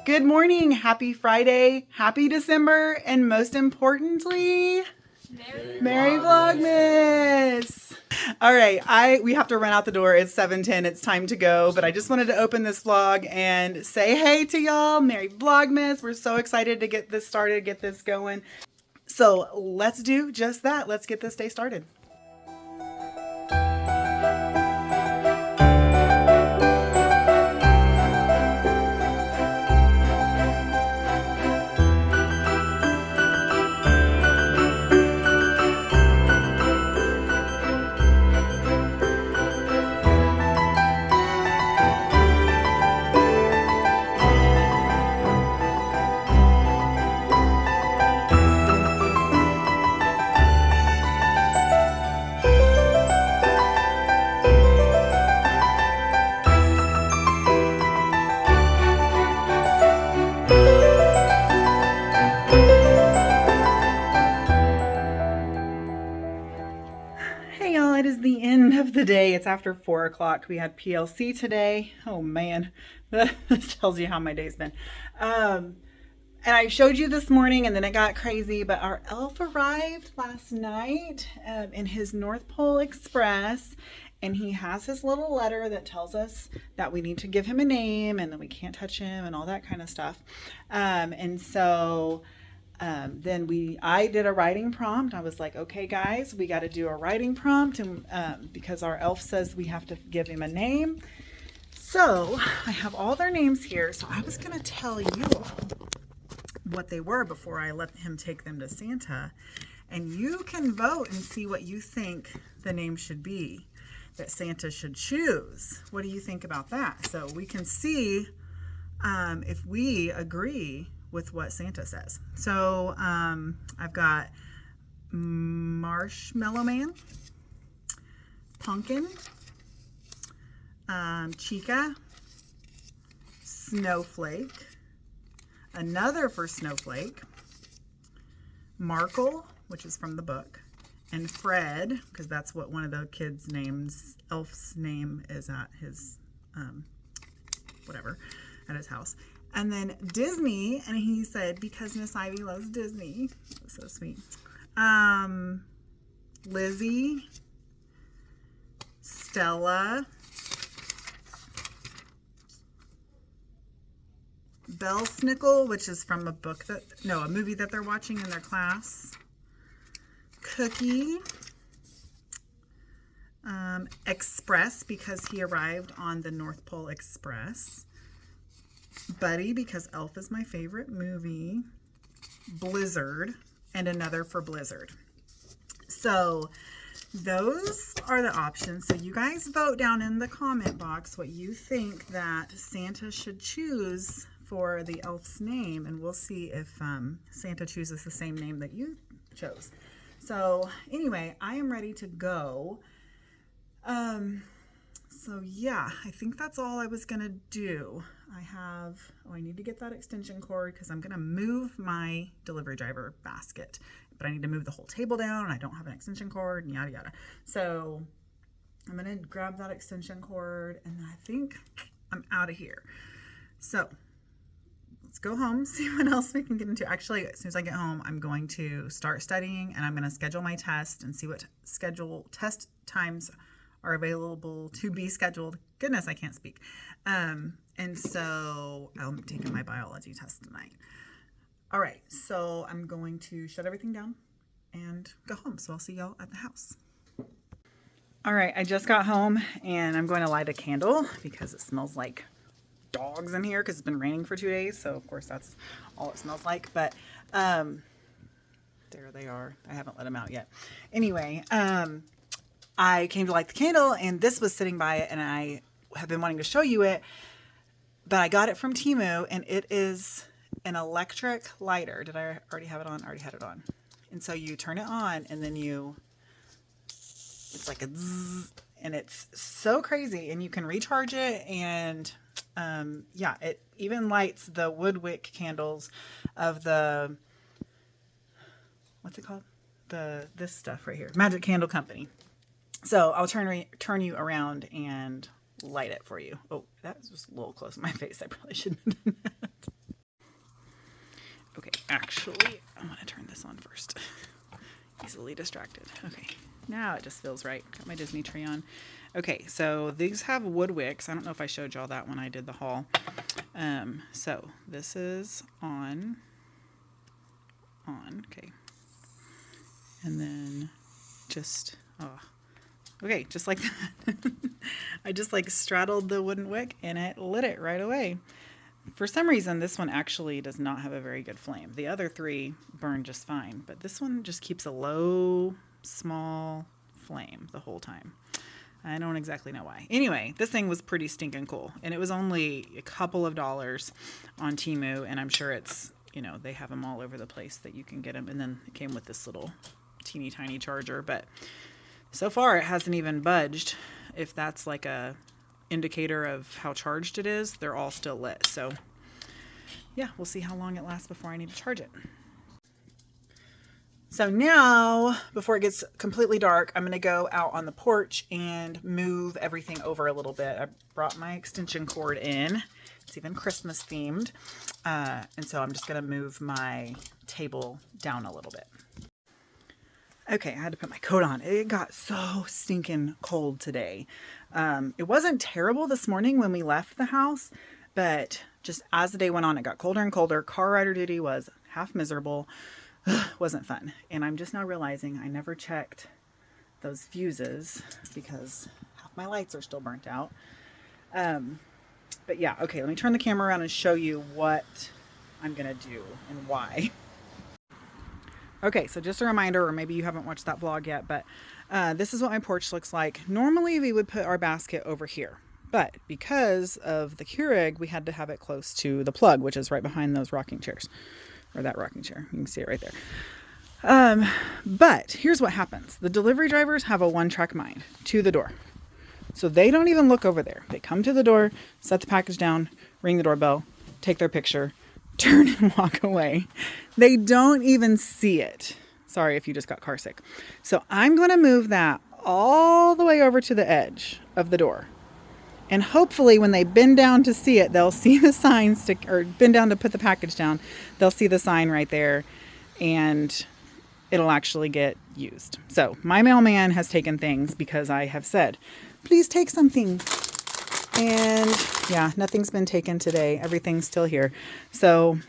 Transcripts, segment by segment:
Good morning, happy Friday, happy December, and most importantly, Merry Vlogmas! All right, we have to run out the door. It's 7:10. It's time to go. But I just wanted to open this vlog and say hey to y'all. Merry Vlogmas. We're so excited to get this started, get this going. So let's do just that. Let's get this day started. Hey y'all, it is the end of the day. It's after 4 o'clock. We had PLC today. Oh man, that tells you how my day's been. And I showed you this morning and then it got crazy, but our elf arrived last night in his North Pole Express, and he has his little letter that tells us that we need to give him a name and that we can't touch him and all that kind of stuff. And so then I did a writing prompt. I was like, okay guys, we got to do a writing prompt, and because our elf says we have to give him a name. So I have all their names here. So I was going to tell you what they were before I let him take them to Santa, and you can vote and see what you think the name should be that Santa should choose. What do you think about that? So we can see if we agree with what Santa says. So I've got Marshmallow Man, Pumpkin, Chica, Snowflake, another for Snowflake, Markle, which is from the book, and Fred, because that's what one of the kids' names, Elf's name is at his, at his house. And then Disney, and he said, because Miss Ivy loves Disney. That's so sweet. Lizzie, Stella, Belsnickel, which is from a movie that they're watching in their class. Cookie, Express, because he arrived on the North Pole Express. Buddy, because Elf is my favorite movie. Blizzard, and another for Blizzard. So those are the options. So you guys vote down in the comment box what you think that Santa should choose for the elf's name, and we'll see if Santa chooses the same name that you chose. So anyway, I am ready to go. So yeah, I think that's all I was gonna do. I need to get that extension cord because I'm gonna move my delivery driver basket, but I need to move the whole table down and I don't have an extension cord and yada yada. So I'm gonna grab that extension cord and I think I'm out of here. So let's go home, see what else we can get into. Actually, as soon as I get home, I'm going to start studying and I'm gonna schedule my test and see what test times are available to be scheduled. Goodness, I can't speak. And so I'll be taking my biology test tonight. All right, so I'm going to shut everything down and go home. So I'll see y'all at the house. All right, I just got home and I'm going to light a candle because it smells like dogs in here because it's been raining for 2 days. So of course that's all it smells like, but there they are. I haven't let them out yet. Anyway, I came to light the candle and this was sitting by it and I have been wanting to show you it, but I got it from Temu and it is an electric lighter. Did I already have it on? I already had it on. And so you turn it on and then it's like a zzz, and it's so crazy, and you can recharge it, and yeah, it even lights the wood wick candles of the, what's it called? This stuff right here, Magic Candle Company. So I'll turn you around and light it for you. Oh, that was just a little close to my face. I probably shouldn't have done that. actually, I'm going to turn this on first. Easily distracted. Okay, now it just feels right. Got my Disney tree on. Okay, so these have wood wicks. I don't know if I showed y'all that when I did the haul. So this is on, okay. And then just, okay, just like that. I just like straddled the wooden wick and it lit it right away. For some reason, this one actually does not have a very good flame. The other three burn just fine, but this one just keeps a low, small flame the whole time. I don't exactly know why. Anyway, this thing was pretty stinking cool, and it was only a couple of dollars on Temu, and I'm sure it's, you know, they have them all over the place that you can get them, and then it came with this little teeny tiny charger, but so far it hasn't even budged. If that's like a indicator of how charged it is, they're all still lit. So yeah, we'll see how long it lasts before I need to charge it. So now, before it gets completely dark, I'm going to go out on the porch and move everything over a little bit. I brought my extension cord in. It's even Christmas themed. And so I'm just going to move my table down a little bit. Okay, I had to put my coat on. It got so stinking cold today. It wasn't terrible this morning when we left the house, but just as the day went on, it got colder and colder. Car rider duty was half miserable. Wasn't fun. And I'm just now realizing I never checked those fuses because half my lights are still burnt out. But yeah, okay, let me turn the camera around and show you what I'm gonna do and why. Okay, so just a reminder, or maybe you haven't watched that vlog yet, but this is what my porch looks like. Normally we would put our basket over here, but because of the Keurig, we had to have it close to the plug, which is right behind those rocking chairs. Or that rocking chair. You can see it right there. But here's what happens. The delivery drivers have a one-track mind to the door. So they don't even look over there. They come to the door, set the package down, ring the doorbell, take their picture, turn and walk away. They don't even see it. Sorry if you just got car sick. So I'm going to move that all the way over to the edge of the door. And hopefully when they bend down to see it, they'll see the sign stick, or bend down to put the package down. They'll see the sign right there and it'll actually get used. So my mailman has taken things because I have said, please take something. And yeah, nothing's been taken today. Everything's still here. So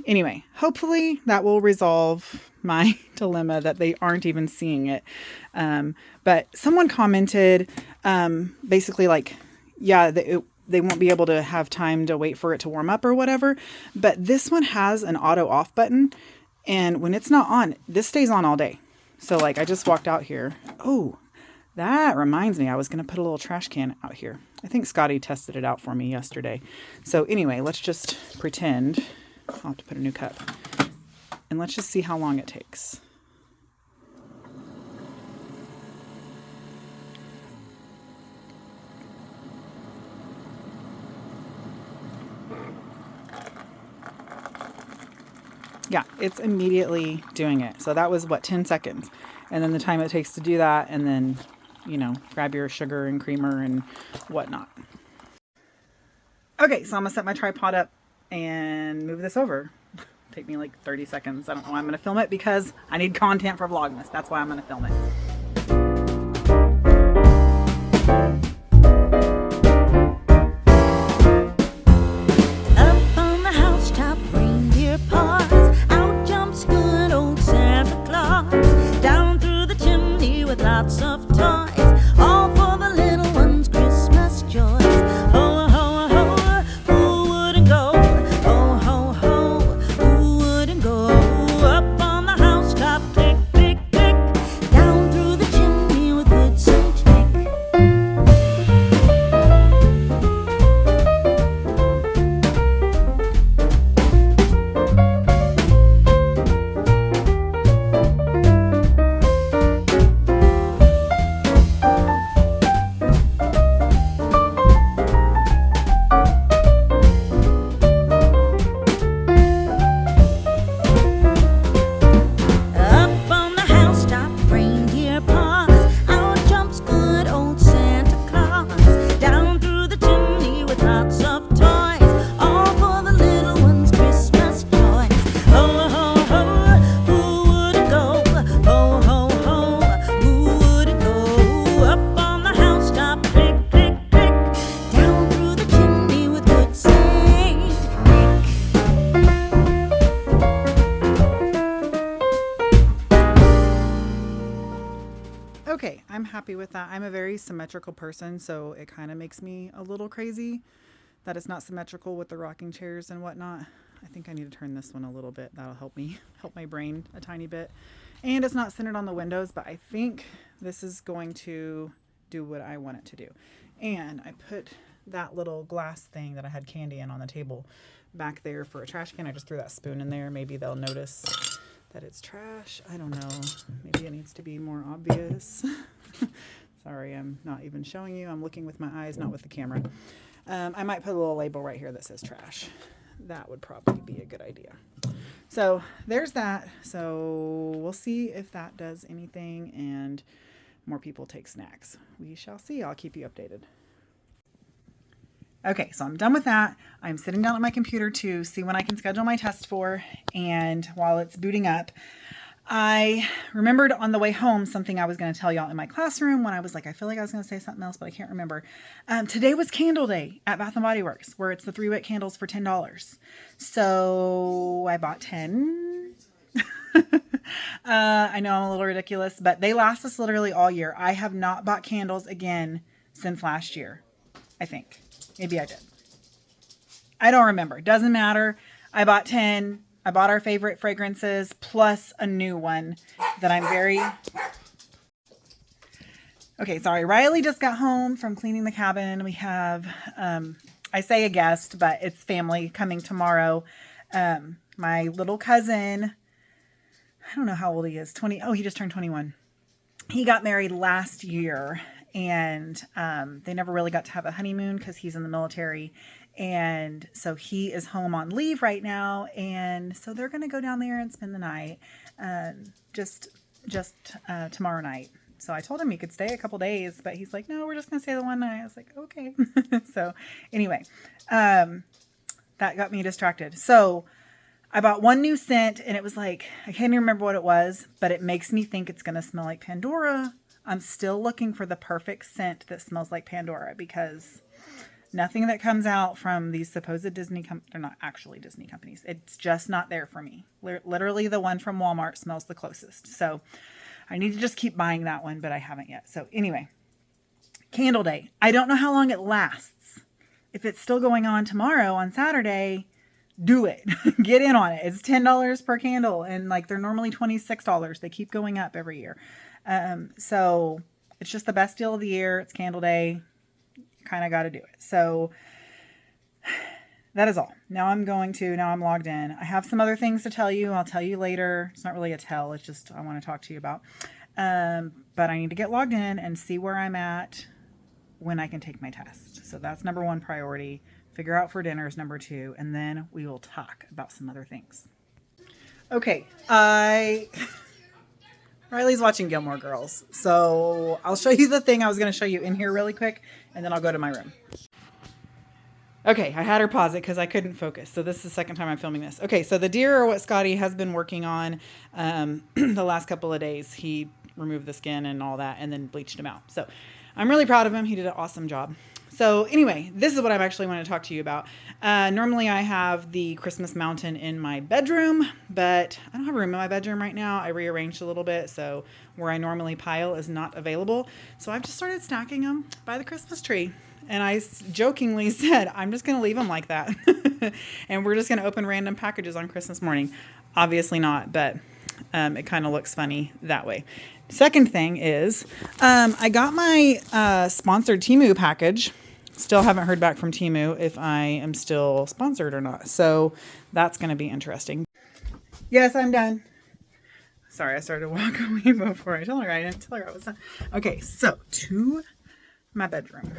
anyway, hopefully that will resolve my dilemma that they aren't even seeing it. But someone commented basically like, yeah, they won't be able to have time to wait for it to warm up or whatever. But this one has an auto off button. And when it's not on, this stays on all day. So like I just walked out here. Oh, that reminds me, I was going to put a little trash can out here. I think Scotty tested it out for me yesterday. So anyway, let's just pretend. I'll have to put a new cup. And let's just see how long it takes. Yeah, it's immediately doing it. So that was, what, 10 seconds. And then the time it takes to do that, and then, you know, grab your sugar and creamer and whatnot. Okay, so I'm going to set my tripod up and move this over. Take me like 30 seconds. I don't know why I'm going to film it, because I need content for Vlogmas. That's why I'm going to film it. Lots of toys, all for the little ones' Christmas joys. Ho, ho, ho, who wouldn't go? Ho, ho, ho, who wouldn't go? Up on the housetop, click, click, click, down through happy with that. I'm a very symmetrical person, so it kind of makes me a little crazy that it's not symmetrical with the rocking chairs and whatnot. I think I need to turn this one a little bit. That'll help my brain a tiny bit. And it's not centered on the windows, but I think this is going to do what I want it to do. And I put that little glass thing that I had candy in on the table back there for a trash can. I just threw that spoon in there. Maybe they'll notice that it's trash. I don't know. Maybe it needs to be more obvious. Sorry, I'm not even showing you. I'm looking with my eyes, not with the camera. I might put a little label right here that says trash. That would probably be a good idea. So there's that. So we'll see if that does anything and more people take snacks. We shall see. I'll keep you updated. Okay, so I'm done with that. I'm sitting down at my computer to see when I can schedule my test for, and while it's booting up, I remembered on the way home something I was going to tell y'all in my classroom when I was like, I feel like I was going to say something else, but I can't remember. Today was Candle Day at Bath & Body Works, where it's the 3-wick candles for $10. So I bought 10. I know I'm a little ridiculous, but they last us literally all year. I have not bought candles again since last year, I think. Maybe I did. I don't remember. Doesn't matter. I bought 10. I bought our favorite fragrances plus a new one that I'm very... Okay, sorry. Riley just got home from cleaning the cabin. We have, I say a guest, but it's family coming tomorrow. My little cousin, I don't know how old he is. 20. Oh, he just turned 21. He got married last year. And they never really got to have a honeymoon because he's in the military. And so he is home on leave right now. And so they're going to go down there and spend the night just tomorrow night. So I told him he could stay a couple days, but he's like, no, we're just going to stay the one night. I was like, okay. So anyway, that got me distracted. So I bought one new scent and it was like, I can't even remember what it was, but it makes me think it's going to smell like Pandora. I'm still looking for the perfect scent that smells like Pandora because nothing that comes out from these supposed Disney they're not actually Disney companies. It's just not there for me. Literally the one from Walmart smells the closest. So I need to just keep buying that one, but I haven't yet. So anyway, Candle Day. I don't know how long it lasts. If it's still going on tomorrow on Saturday, do it. Get in on it. It's $10 per candle. And like they're normally $26. They keep going up every year. So it's just the best deal of the year. It's Candle Day. Kind of got to do it. So that is all. Now I'm logged in. I have some other things to tell you. I'll tell you later. It's not really a tell. It's just, I want to talk to you about, but I need to get logged in and see where I'm at when I can take my test. So that's number 1 priority. Figure out for dinner is number 2. And then we will talk about some other things. Okay. Riley's watching Gilmore Girls. So I'll show you the thing I was going to show you in here really quick, and then I'll go to my room. Okay, I had her pause it because I couldn't focus. So this is the second time I'm filming this. Okay, so the deer are what Scotty has been working on the last couple of days. He removed the skin and all that and then bleached them out. So I'm really proud of him. He did an awesome job. So anyway, this is what I actually want to talk to you about. Normally I have the Christmas mountain in my bedroom, but I don't have room in my bedroom right now. I rearranged a little bit, so where I normally pile is not available. So I've just started stacking them by the Christmas tree. And I jokingly said, I'm just going to leave them like that. And we're just going to open random packages on Christmas morning. Obviously not, but it kind of looks funny that way. Second thing is I got my sponsored Temu package. Still haven't heard back from Temu if I am still sponsored or not. So that's going to be interesting. Yes, I'm done. Sorry, I started to walk away before I told her. I didn't tell her I was done. Okay, so to my bedroom,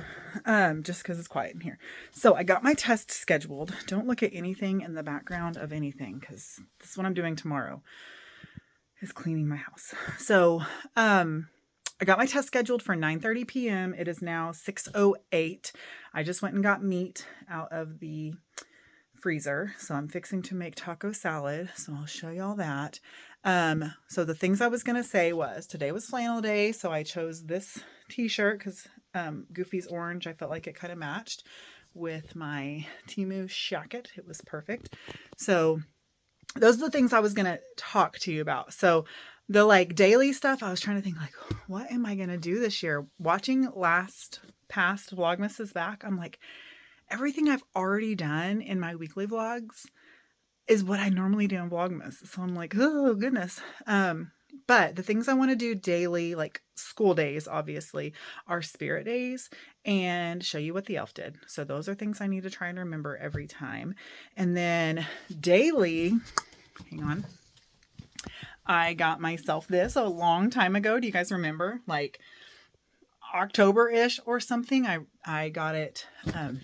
just because it's quiet in here. So I got my test scheduled. Don't look at anything in the background of anything because this is what I'm doing tomorrow, is cleaning my house. So I got my test scheduled for 9:30 p.m. It is now 6:08. I just went and got meat out of the freezer. So I'm fixing to make taco salad. So I'll show y'all that. So the things I was going to say was today was flannel day. So I chose this t-shirt because Goofy's orange. I felt like it kind of matched with my Temu jacket. It was perfect. So those are the things I was going to talk to you about. So The like daily stuff, I was trying to think like, what am I going to do this year? Watching past Vlogmas is back. I'm like, everything I've already done in my weekly vlogs is what I normally do in Vlogmas. So I'm like, oh goodness. But the things I want to do daily, like school days, obviously, are spirit days and show you what the elf did. So those are things I need to try and remember every time. And then daily, hang on. I got myself this a long time ago. Do you guys remember? Like October-ish or something. I got it at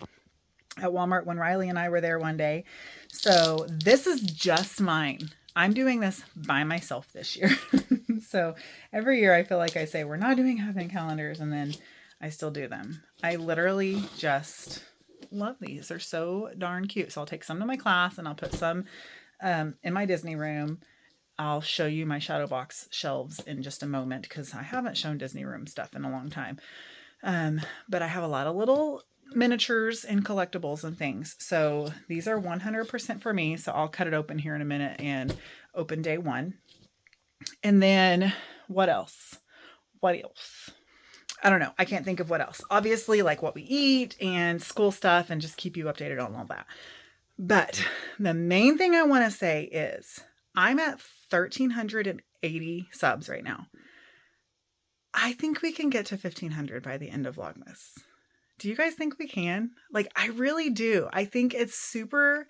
Walmart when Riley and I were there one day. So this is just mine. I'm doing this by myself this year. So every year I feel like I say, we're not doing advent calendars, and then I still do them. I literally just love these. They're so darn cute. So I'll take some to my class and I'll put some in my Disney room. I'll show you my shadow box shelves in just a moment because I haven't shown Disney room stuff in a long time. But I have a lot of little miniatures and collectibles and things. So these are 100% for me. So I'll cut it open here in a minute and open day one. And then what else? What else? I don't know. I can't think of what else. Obviously, like what we eat and school stuff, and just keep you updated on all that. But the main thing I want to say is I'm at 1,380 subs right now. I think we can get to 1,500 by the end of Vlogmas. Do you guys think we can? Like, I really do. I think it's super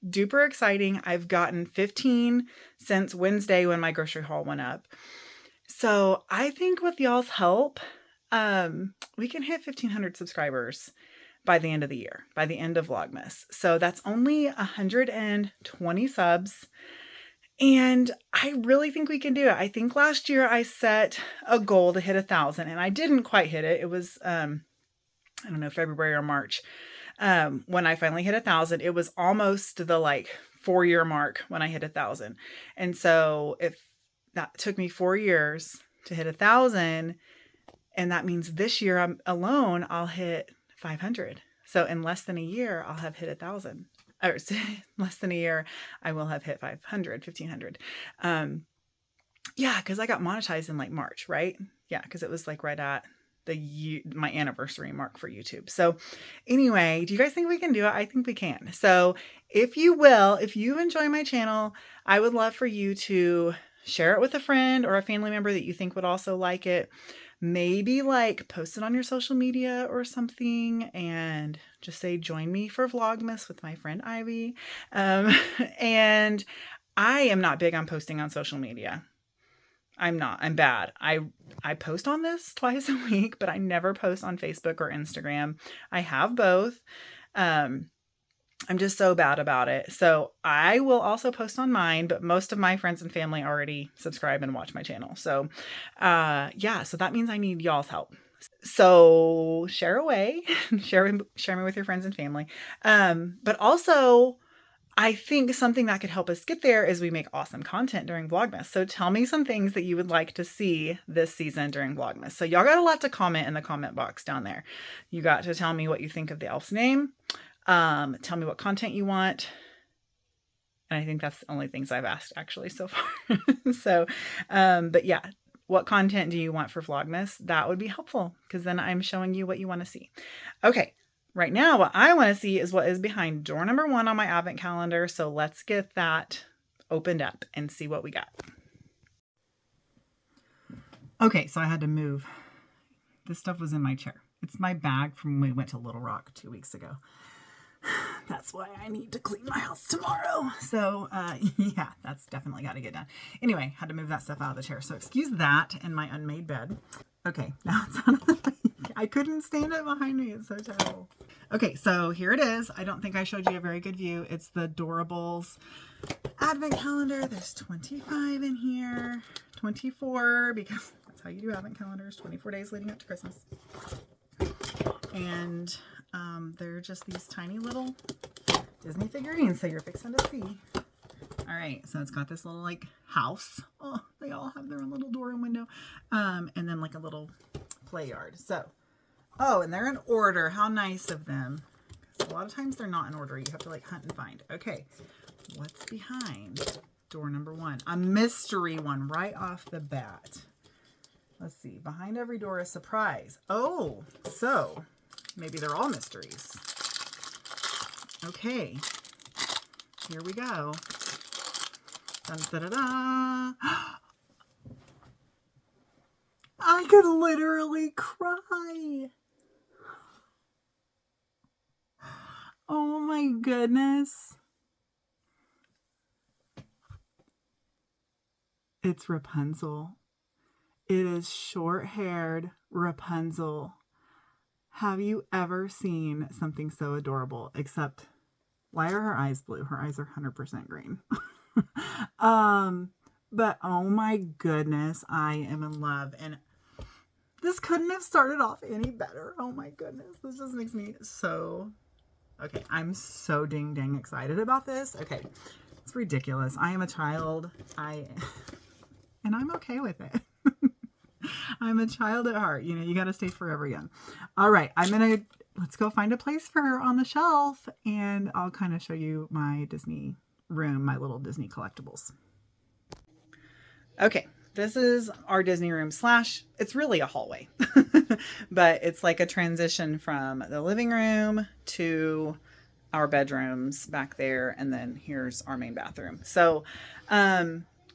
duper exciting. I've gotten 15 since Wednesday when my grocery haul went up. So I think with y'all's help, we can hit 1,500 subscribers by the end of the year, by the end of Vlogmas. So that's only 120 subs. And I really think we can do it. I think last year I set a goal to hit 1,000 and I didn't quite hit it. It was, I don't know, February or March. When I finally hit 1,000, it was almost the like 4-year mark when I hit 1,000. And so if that took me 4 years to hit 1,000, and that means this year alone, I'll hit 500. So in less than a year, I'll have hit 1,000. Or less than a year, I will have hit 500, 1,500. Yeah, because I got monetized in like March, right? Yeah, because it was like right at my anniversary mark for YouTube. So anyway, do you guys think we can do it? I think we can. So if you enjoy my channel, I would love for you to share it with a friend or a family member that you think would also like it. Maybe like post it on your social media or something and just say, join me for Vlogmas with my friend Ivy. And I am not big on posting on social media. I'm not. I'm bad. I post on this twice a week, but I never post on Facebook or Instagram. I have both. I'm just so bad about it. So I will also post on mine, but most of my friends and family already subscribe and watch my channel. So yeah, so that means I need y'all's help. So share away, share me with your friends and family. But also I think something that could help us get there is we make awesome content during Vlogmas. So tell me some things that you would like to see this season during Vlogmas. So y'all got a lot to comment in the comment box down there. You got to tell me what you think of the elf's name. Tell me what content you want. And I think that's the only things I've asked actually so far. So, but yeah, what content do you want for Vlogmas? That would be helpful because then I'm showing you what you want to see. Okay. Right now, what I want to see is what is behind door number 1 on my advent calendar. So let's get that opened up and see what we got. Okay, so I had to move. This stuff was in my chair. It's my bag from when we went to Little Rock 2 weeks ago. That's why I need to clean my house tomorrow. So yeah, that's definitely got to get done. Anyway, had to move that stuff out of the chair. So excuse that and my unmade bed. Okay, now it's on. I couldn't stand it behind me. It's so terrible. Okay, so here it is. I don't think I showed you a very good view. It's the Doorables advent calendar. There's 25 in here. 24 because that's how you do advent calendars. 24 days leading up to Christmas. And they're just these tiny little Disney figurines. So you're fixing to see. All right, so it's got this little like house. Oh, they all have their own little door and window. And then like a little play yard. So, oh, and they're in order. How nice of them. A lot of times they're not in order. You have to like hunt and find. Okay, what's behind door number 1. A mystery one right off the bat. Let's see. Behind every door is surprise. Oh, so maybe they're all mysteries. Okay. Here we go. Dun, da, da, da. I could literally cry. Oh my goodness. It's Rapunzel. It is short-haired Rapunzel. Have you ever seen something so adorable? Except, why are her eyes blue? Her eyes are 100% green. But oh my goodness, I am in love. And this couldn't have started off any better. Oh my goodness. This just makes me so... Okay, I'm so dang excited about this. Okay, it's ridiculous. I am a child. And I'm okay with it. I'm a child at heart. You know, you got to stay forever young. All right, let's go find a place for her on the shelf, and I'll kind of show you my Disney room, my little Disney collectibles. Okay, this is our Disney room / it's really a hallway, but it's like a transition from the living room to our bedrooms back there. And then here's our main bathroom. So,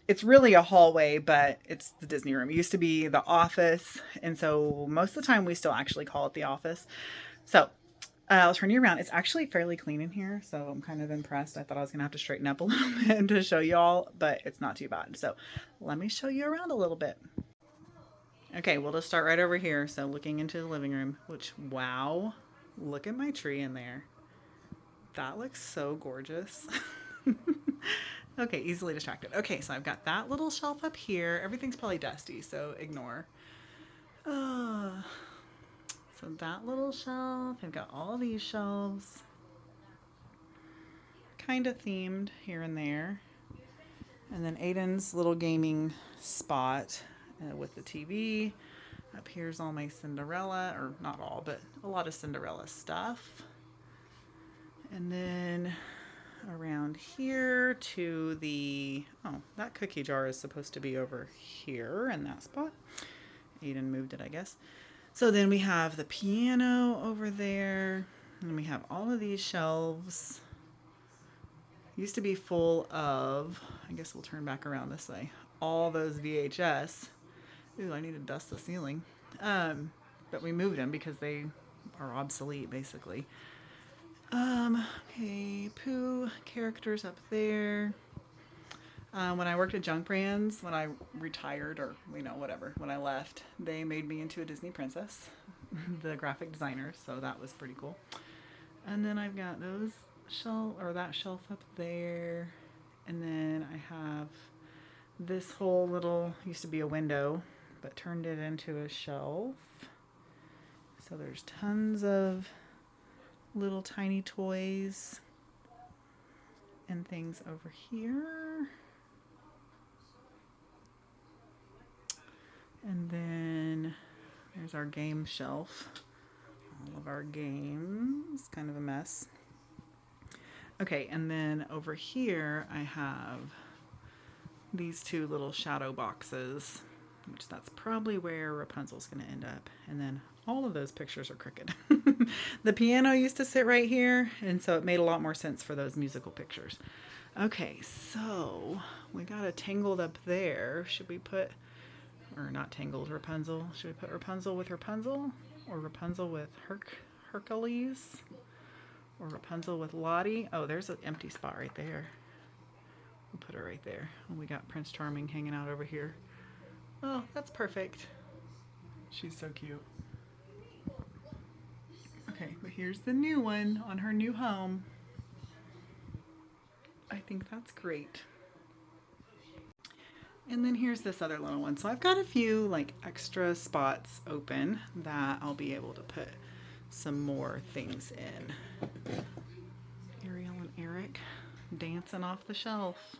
it's really a hallway, but it's the Disney room. It used to be the office. And so most of the time we still actually call it the office. So I'll turn you around. It's actually fairly clean in here, so I'm kind of impressed. I thought I was going to have to straighten up a little bit to show you all, but it's not too bad. So let me show you around a little bit. Okay, we'll just start right over here. So looking into the living room, which, wow, look at my tree in there. That looks so gorgeous. Okay, easily distracted. Okay, so I've got that little shelf up here. Everything's probably dusty, so ignore. So that little shelf, I've got all these shelves. Kind of themed here and there. And then Aiden's little gaming spot with the TV. Up here's all my Cinderella, or not all, but a lot of Cinderella stuff. And then around here to the, that cookie jar is supposed to be over here in that spot. Aiden moved it, I guess. So then we have the piano over there, and we have all of these shelves. Used to be full of, I guess we'll turn back around this way, all those VHS. Ooh, I need to dust the ceiling. But we moved them because they are obsolete, basically. Okay, Pooh characters up there. When I worked at Junk Brands, when I retired, or, whatever, when I left, they made me into a Disney princess, the graphic designer, so that was pretty cool. And then I've got that shelf up there, and then I have this whole little, used to be a window, but turned it into a shelf. So there's tons of little tiny toys and things over here. And then there's our game shelf. All of our games. Kind of a mess. Okay, and then over here I have these two little shadow boxes, which that's probably where Rapunzel's going to end up. And then all of those pictures are crooked. The piano used to sit right here, and so it made a lot more sense for those musical pictures. Okay, so we got a Tangled up there. Should we put, or not Tangled, Rapunzel? Should we put Rapunzel with Rapunzel? Or Rapunzel with Hercules? Or Rapunzel with Lottie? Oh, there's an empty spot right there. We'll put her right there. And we got Prince Charming hanging out over here. Oh, that's perfect. She's so cute. Okay, but here's the new one on her new home. I think that's great. And then here's this other little one. So I've got a few like extra spots open that I'll be able to put some more things in. Ariel and Eric dancing off the shelf.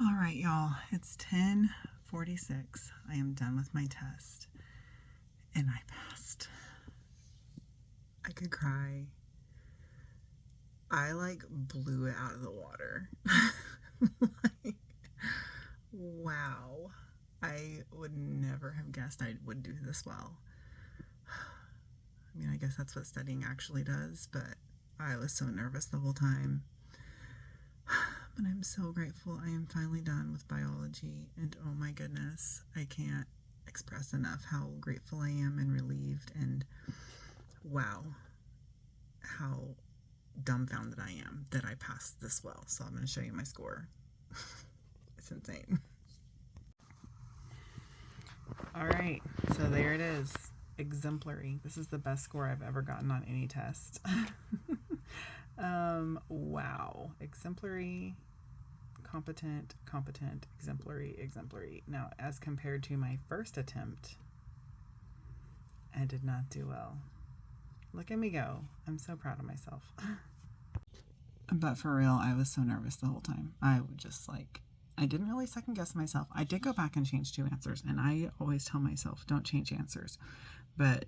All right, y'all, it's 10:46. I am done with my test and I passed. I could cry. I like blew it out of the water. Like, I would never have guessed I would do this well. I mean, I guess that's what studying actually does, but I was so nervous the whole time. But I'm so grateful I am finally done with biology, and oh my goodness, I can't express enough how grateful I am and relieved, and wow, how dumbfounded I am that I passed this well. So I'm going to show you my score. It's insane. All right, so there it is. Exemplary. This is the best score I've ever gotten on any test. Wow. Exemplary, competent, exemplary, exemplary. Now, as compared to my first attempt, I did not do well. Look at me go. I'm so proud of myself. But for real, I was so nervous the whole time. I would just I didn't really second guess myself. I did go back and change 2 answers, and I always tell myself, don't change answers. But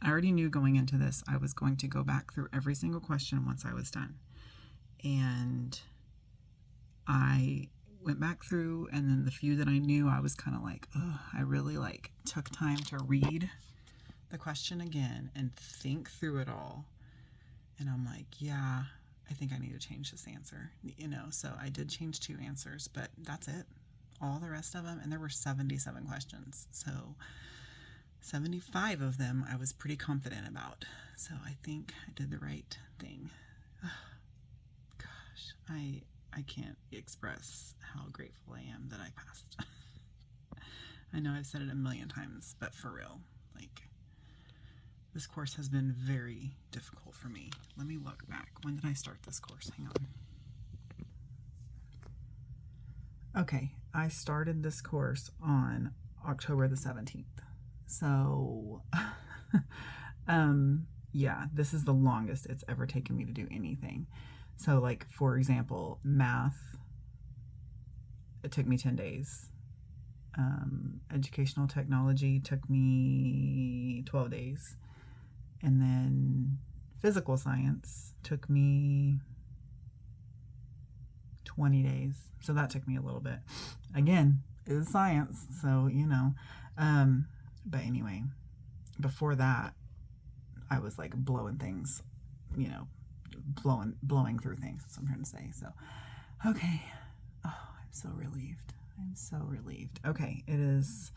I already knew going into this, I was going to go back through every single question once I was done. And I went back through, and then the few that I knew, I was kind of like, ugh, I really took time to read the question again and think through it all. And I'm like, yeah, I think I need to change this answer, so I did change 2 answers, but that's it. All the rest of them, and there were 77 questions, so 75 of them I was pretty confident about, so I think I did the right thing. Gosh, I can't express how grateful I am that I passed. I know I've said it a million times, but for real, this course has been very difficult for me. Let me look back. When did I start this course? Hang on. Okay, I started this course on October the 17th. So, yeah, this is the longest it's ever taken me to do anything. So, for example, math, it took me 10 days. Educational technology took me 12 days. And then physical science took me 20 days. So that took me a little bit. Again, it is science, so, but anyway, before that, I was blowing things, blowing through things. That's what I'm trying to say. So, okay. Oh, I'm so relieved. I'm so relieved. Okay, it is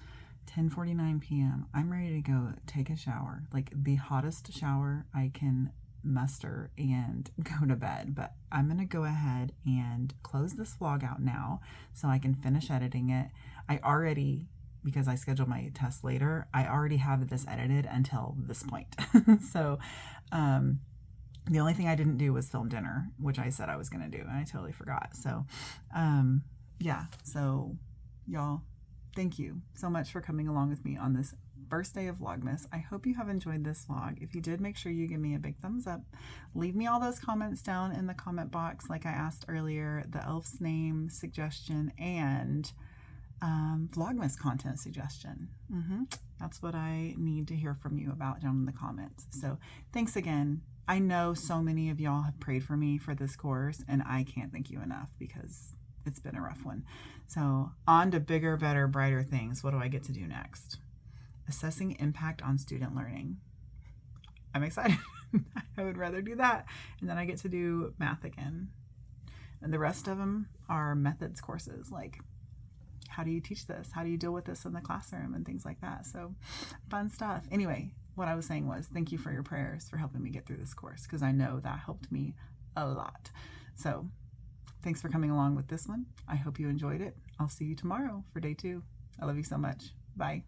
10:49 p.m. I'm ready to go take a shower, the hottest shower I can muster, and go to bed. But I'm going to go ahead and close this vlog out now so I can finish editing it. Because I scheduled my test later, I already have this edited until this point. So the only thing I didn't do was film dinner, which I said I was going to do, and I totally forgot. So yeah, so y'all, thank you so much for coming along with me on this first day of Vlogmas. I hope you have enjoyed this vlog. If you did, make sure you give me a big thumbs up. Leave me all those comments down in the comment box like I asked earlier, the elf's name suggestion and Vlogmas content suggestion. That's what I need to hear from you about down in the comments. So thanks again. I know so many of y'all have prayed for me for this course, and I can't thank you enough because it's been a rough one. So on to bigger, better, brighter things. What do I get to do next? Assessing impact on student learning. I'm excited. I would rather do that. And then I get to do math again. And the rest of them are methods courses, how do you teach this? How do you deal with this in the classroom and things like that? So fun stuff. Anyway, what I was saying was thank you for your prayers for helping me get through this course, because I know that helped me a lot. So thanks for coming along with this one. I hope you enjoyed it. I'll see you tomorrow for day 2. I love you so much. Bye.